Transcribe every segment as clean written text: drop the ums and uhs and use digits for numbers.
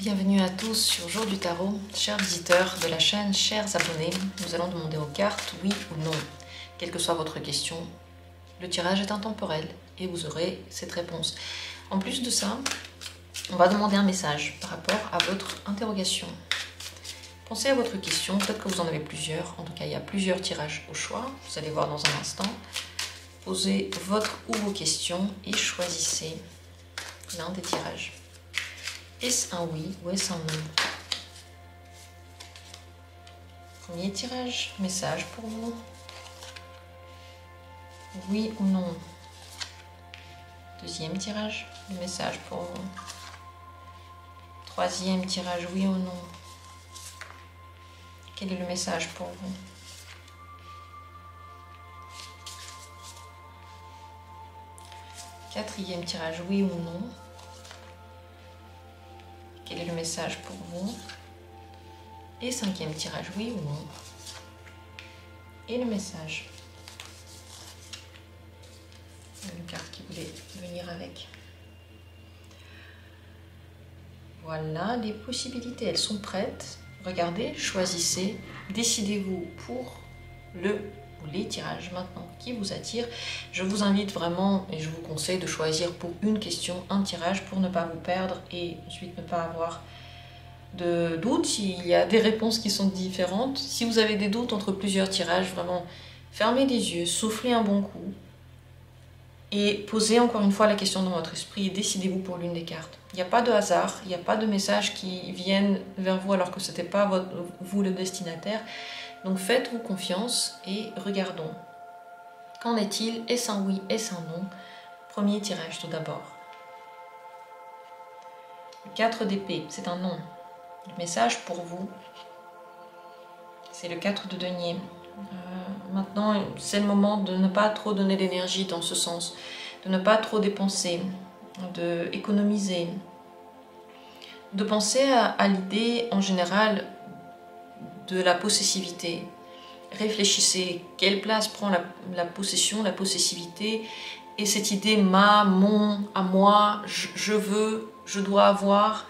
Bienvenue à tous sur Jour du Tarot, chers visiteurs de la chaîne, chers abonnés. Nous allons demander aux cartes oui ou non. Quelle que soit votre question, le tirage est intemporel et vous aurez cette réponse. En plus de ça, on va demander un message par rapport à votre interrogation. Pensez à votre question, peut-être que vous en avez plusieurs. En tout cas, il y a plusieurs tirages au choix. Vous allez voir dans un instant. Posez votre ou vos questions et choisissez l'un des tirages. Est-ce un oui ou est-ce un non? Premier tirage, message pour vous. Oui ou non? Deuxième tirage, le message pour vous. Troisième tirage, oui ou non? Quel est le message pour vous? Quatrième tirage, oui ou non? Quel est le message pour vous? Et cinquième tirage, oui ou non? Et le message. Une carte qui voulait venir avec. Voilà les possibilités, elles sont prêtes. Regardez, choisissez, décidez-vous pour le ou les tirages maintenant qui vous attirent. Je vous invite vraiment et je vous conseille de choisir pour une question un tirage pour ne pas vous perdre et ensuite ne pas avoir de doutes s'il y a des réponses qui sont différentes. Si vous avez des doutes entre plusieurs tirages, vraiment fermez les yeux, soufflez un bon coup et posez encore une fois la question dans votre esprit et décidez-vous pour l'une des cartes. Il n'y a pas de hasard, il n'y a pas de messages qui viennent vers vous alors que ce n'était pas vous le destinataire. Donc faites-vous confiance et regardons. Qu'en est-il? Est-ce un oui? Est-ce un non? Premier tirage tout d'abord. Le 4 d'épée, c'est un non. Le message pour vous, c'est le 4 de denier. Maintenant, c'est le moment de ne pas trop donner d'énergie dans ce sens, de ne pas trop dépenser, d'économiser, de penser à l'idée en général de la possessivité. Réfléchissez, quelle place prend la possession, la possessivité et cette idée ma, mon, à moi, je veux, je dois avoir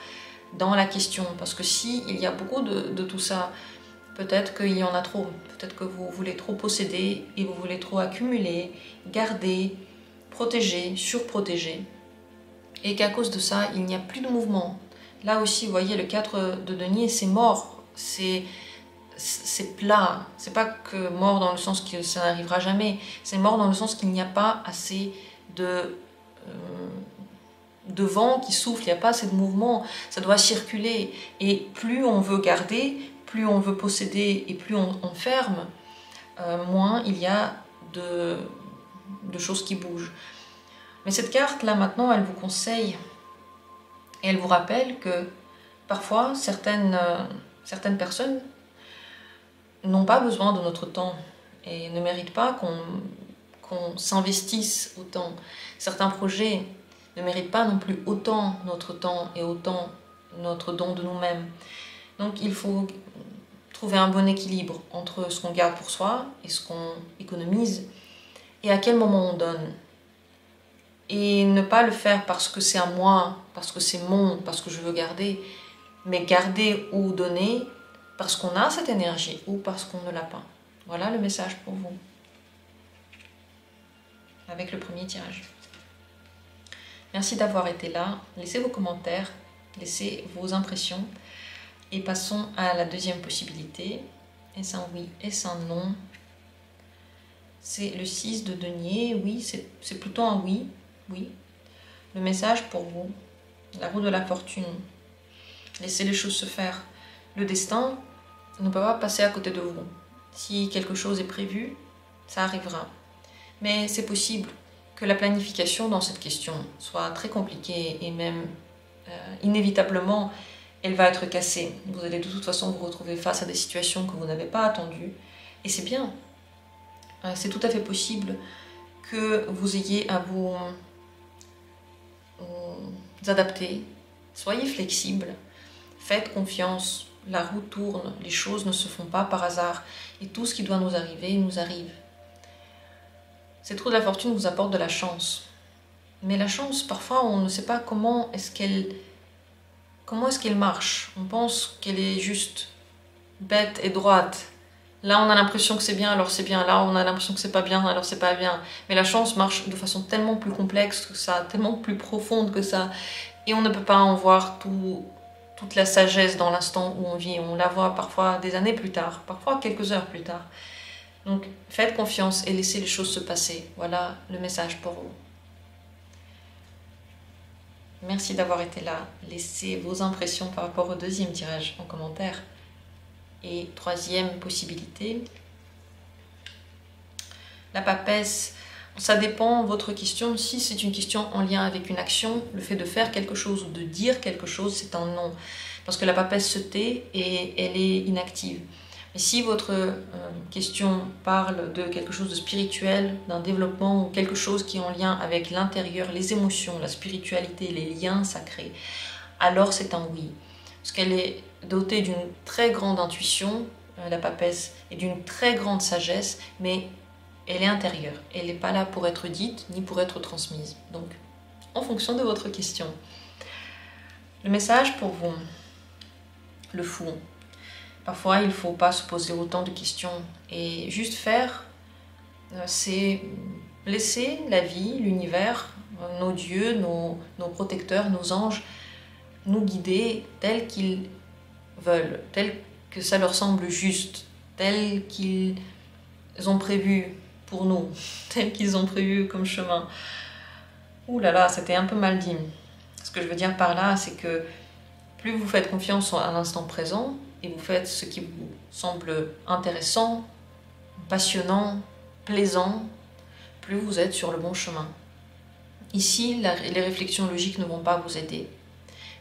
dans la question. Parce que si il y a beaucoup de tout ça, peut-être qu'il y en a trop. Peut-être que vous voulez trop posséder et vous voulez trop accumuler, garder, protéger, surprotéger. Et qu'à cause de ça, il n'y a plus de mouvement. Là aussi, vous voyez, le 4 de denier, c'est mort. C'est plat. C'est pas que mort dans le sens que ça n'arrivera jamais. C'est mort dans le sens qu'il n'y a pas assez de vent qui souffle, il n'y a pas assez de mouvement. Ça doit circuler. Et plus on veut garder, plus on veut posséder et plus on ferme, moins il y a de choses qui bougent. Mais cette carte-là, maintenant, elle vous conseille et elle vous rappelle que parfois, certaines personnes n'ont pas besoin de notre temps et ne méritent pas qu'on s'investisse autant. Certains projets ne méritent pas non plus autant notre temps et autant notre don de nous-mêmes. Donc il faut trouver un bon équilibre entre ce qu'on garde pour soi et ce qu'on économise et à quel moment on donne. Et ne pas le faire parce que c'est à moi, parce que c'est mon, parce que je veux garder, mais garder ou donner parce qu'on a cette énergie ou parce qu'on ne l'a pas. Voilà le message pour vous. Avec le premier tirage. Merci d'avoir été là. Laissez vos commentaires, laissez vos impressions. Et passons à la deuxième possibilité. Est-ce un oui? Est-ce un non? C'est le 6 de denier. Oui, c'est plutôt un oui. Oui. Le message pour vous. La roue de la fortune. Laissez les choses se faire. Le destin ne peut pas passer à côté de vous. Si quelque chose est prévu, ça arrivera. Mais c'est possible que la planification dans cette question soit très compliquée et même inévitablement, elle va être cassée. Vous allez de toute façon vous retrouver face à des situations que vous n'avez pas attendues. Et c'est bien. C'est tout à fait possible que vous ayez à vous adapter. Soyez flexible. Faites confiance. La roue tourne. Les choses ne se font pas par hasard. Et tout ce qui doit nous arriver, nous arrive. Cette roue de la fortune vous apporte de la chance. Mais la chance, parfois, on ne sait pas comment est-ce qu'elle comment est-ce qu'elle marche? On pense qu'elle est juste bête et droite. Là, on a l'impression que c'est bien, alors c'est bien. Là, on a l'impression que c'est pas bien, alors c'est pas bien. Mais la chance marche de façon tellement plus complexe que ça, tellement plus profonde que ça. Et on ne peut pas en voir toute la sagesse dans l'instant où on vit. On la voit parfois des années plus tard, parfois quelques heures plus tard. Donc, faites confiance et laissez les choses se passer. Voilà le message pour vous. Merci d'avoir été là. Laissez vos impressions par rapport au deuxième tirage en commentaire. Et troisième possibilité, la papesse. Ça dépend de votre question. Si c'est une question en lien avec une action, le fait de faire quelque chose ou de dire quelque chose, c'est un non. Parce que la papesse se tait et elle est inactive. Mais si votre question parle de quelque chose de spirituel, d'un développement ou quelque chose qui est en lien avec l'intérieur, les émotions, la spiritualité, les liens sacrés, alors c'est un oui. Parce qu'elle est dotée d'une très grande intuition, la papesse, et d'une très grande sagesse, mais elle est intérieure. Elle n'est pas là pour être dite, ni pour être transmise. Donc, en fonction de votre question. Le message pour vous, le fou. Parfois, il ne faut pas se poser autant de questions. Et juste faire, c'est laisser la vie, l'univers, nos dieux, nos protecteurs, nos anges, nous guider tels qu'ils veulent, tels que ça leur semble juste, tels qu'ils ont prévu pour nous, tels qu'ils ont prévu comme chemin. Ouh là là, c'était un peu mal dit. Ce que je veux dire par là, c'est que plus vous faites confiance à l'instant présent et vous faites ce qui vous semble intéressant, passionnant, plaisant, plus vous êtes sur le bon chemin. Ici, les réflexions logiques ne vont pas vous aider.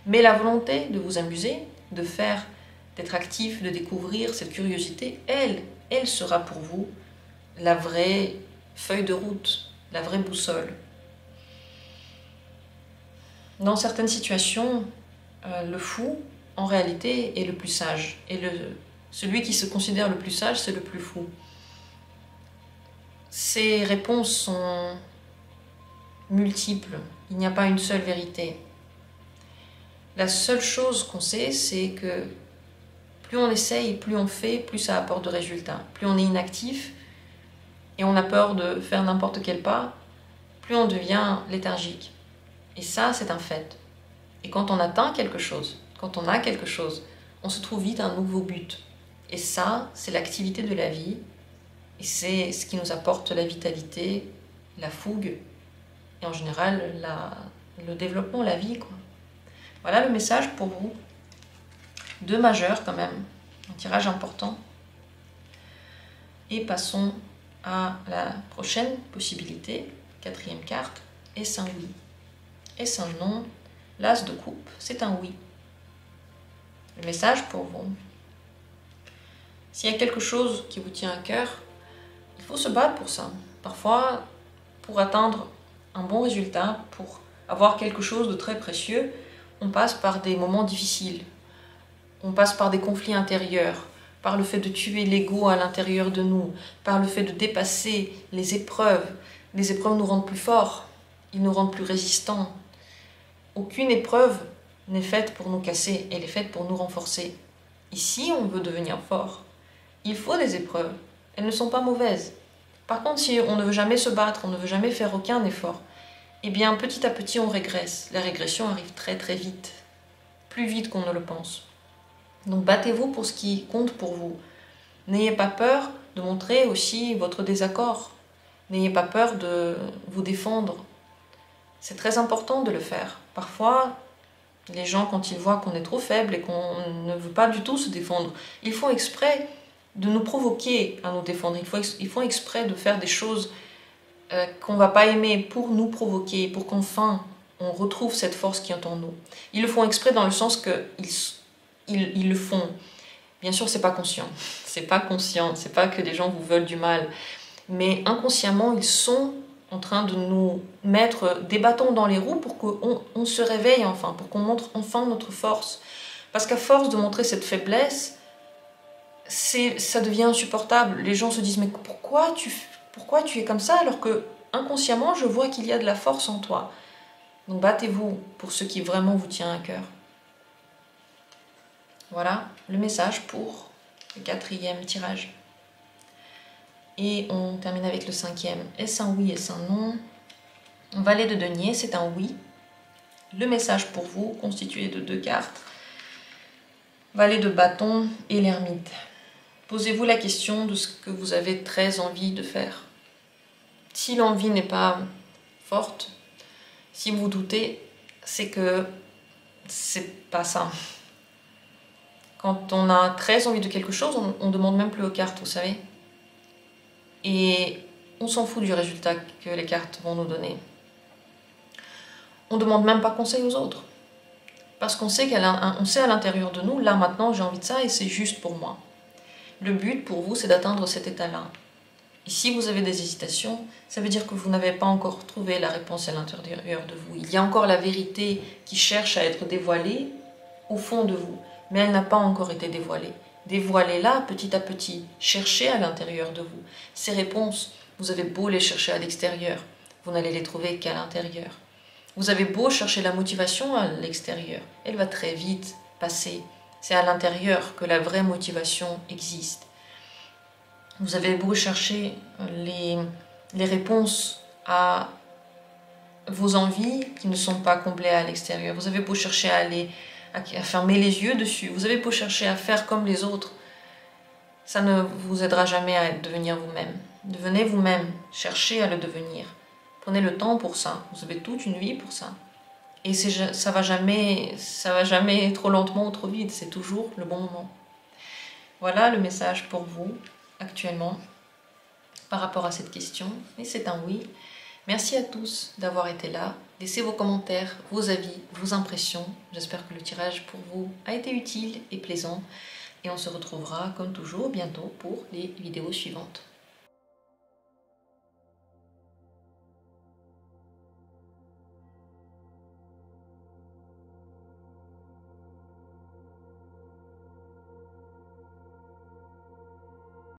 Mais la volonté de vous amuser, de faire, d'être actif, de découvrir cette curiosité, elle sera pour vous la vraie feuille de route, la vraie boussole. Dans certaines situations, le fou, en réalité, est le plus sage. Et celui qui se considère le plus sage, c'est le plus fou. Ces réponses sont multiples. Il n'y a pas une seule vérité. La seule chose qu'on sait, c'est que plus on essaye, plus on fait, plus ça apporte de résultats. Plus on est inactif et on a peur de faire n'importe quel pas, plus on devient léthargique. Et ça, c'est un fait. Et quand on atteint quelque chose, quand on a quelque chose, on se trouve vite un nouveau but. Et ça, c'est l'activité de la vie. Et c'est ce qui nous apporte la vitalité, la fougue, et en général, le développement, la vie, quoi. Voilà le message pour vous. 2 majeurs quand même, un tirage important. Et passons à la prochaine possibilité, 4e carte, est-ce un oui? Est-ce un non? L'as de coupe, c'est un oui. Le message pour vous. S'il y a quelque chose qui vous tient à cœur, il faut se battre pour ça. Parfois, pour atteindre un bon résultat, pour avoir quelque chose de très précieux, on passe par des moments difficiles. On passe par des conflits intérieurs, par le fait de tuer l'ego à l'intérieur de nous, par le fait de dépasser les épreuves. Les épreuves nous rendent plus forts, ils nous rendent plus résistants. Aucune épreuve n'est faite pour nous casser, elle est faite pour nous renforcer. Ici, on veut devenir fort. Il faut des épreuves, elles ne sont pas mauvaises. Par contre, si on ne veut jamais se battre, on ne veut jamais faire aucun effort, eh bien, petit à petit, on régresse. La régression arrive très très vite, plus vite qu'on ne le pense. Donc, battez-vous pour ce qui compte pour vous. N'ayez pas peur de montrer aussi votre désaccord. N'ayez pas peur de vous défendre. C'est très important de le faire. Parfois, les gens, quand ils voient qu'on est trop faible et qu'on ne veut pas du tout se défendre, ils font exprès de nous provoquer à nous défendre. Ils font exprès de faire des choses qu'on ne va pas aimer pour nous provoquer, pour qu'enfin on retrouve cette force qui est en nous. Ils le font exprès dans le sens qu'ils le font. Bien sûr, c'est pas conscient. C'est pas conscient. C'est pas que des gens vous veulent du mal. Mais inconsciemment, ils sont en train de nous mettre des bâtons dans les roues pour qu'on se réveille enfin, pour qu'on montre enfin notre force. Parce qu'à force de montrer cette faiblesse, ça devient insupportable. Les gens se disent « Mais pourquoi tu es comme ça alors que inconsciemment, je vois qu'il y a de la force en toi ?» Donc battez-vous pour ce qui vraiment vous tient à cœur. Voilà le message pour le 4e tirage. Et on termine avec le 5e. Est-ce un oui, est-ce un non? Valet de denier, c'est un oui. Le message pour vous, constitué de 2 cartes. Valet de bâton et l'ermite. Posez-vous la question de ce que vous avez très envie de faire. Si l'envie n'est pas forte, si vous doutez, c'est que c'est pas ça. Quand on a très envie de quelque chose, on ne demande même plus aux cartes, vous savez. Et on s'en fout du résultat que les cartes vont nous donner. On ne demande même pas conseil aux autres. Parce qu'on sait sait à l'intérieur de nous, là maintenant j'ai envie de ça et c'est juste pour moi. Le but pour vous, c'est d'atteindre cet état-là. Et si vous avez des hésitations, ça veut dire que vous n'avez pas encore trouvé la réponse à l'intérieur de vous. Il y a encore la vérité qui cherche à être dévoilée au fond de vous, mais elle n'a pas encore été dévoilée. Dévoilez-la petit à petit, cherchez à l'intérieur de vous. Ces réponses, vous avez beau les chercher à l'extérieur, vous n'allez les trouver qu'à l'intérieur. Vous avez beau chercher la motivation à l'extérieur, elle va très vite passer. C'est à l'intérieur que la vraie motivation existe. Vous avez beau chercher les réponses à vos envies qui ne sont pas comblées à l'extérieur. Vous avez beau chercher à fermer les yeux dessus. Vous avez beau chercher à faire comme les autres. Ça ne vous aidera jamais à devenir vous-même. Devenez vous-même. Cherchez à le devenir. Prenez le temps pour ça. Vous avez toute une vie pour ça. Et ça va jamais trop lentement ou trop vite. C'est toujours le bon moment. Voilà le message pour vous actuellement par rapport à cette question. Et c'est un oui. Merci à tous d'avoir été là. Laissez vos commentaires, vos avis, vos impressions. J'espère que le tirage pour vous a été utile et plaisant. Et on se retrouvera comme toujours bientôt pour les vidéos suivantes.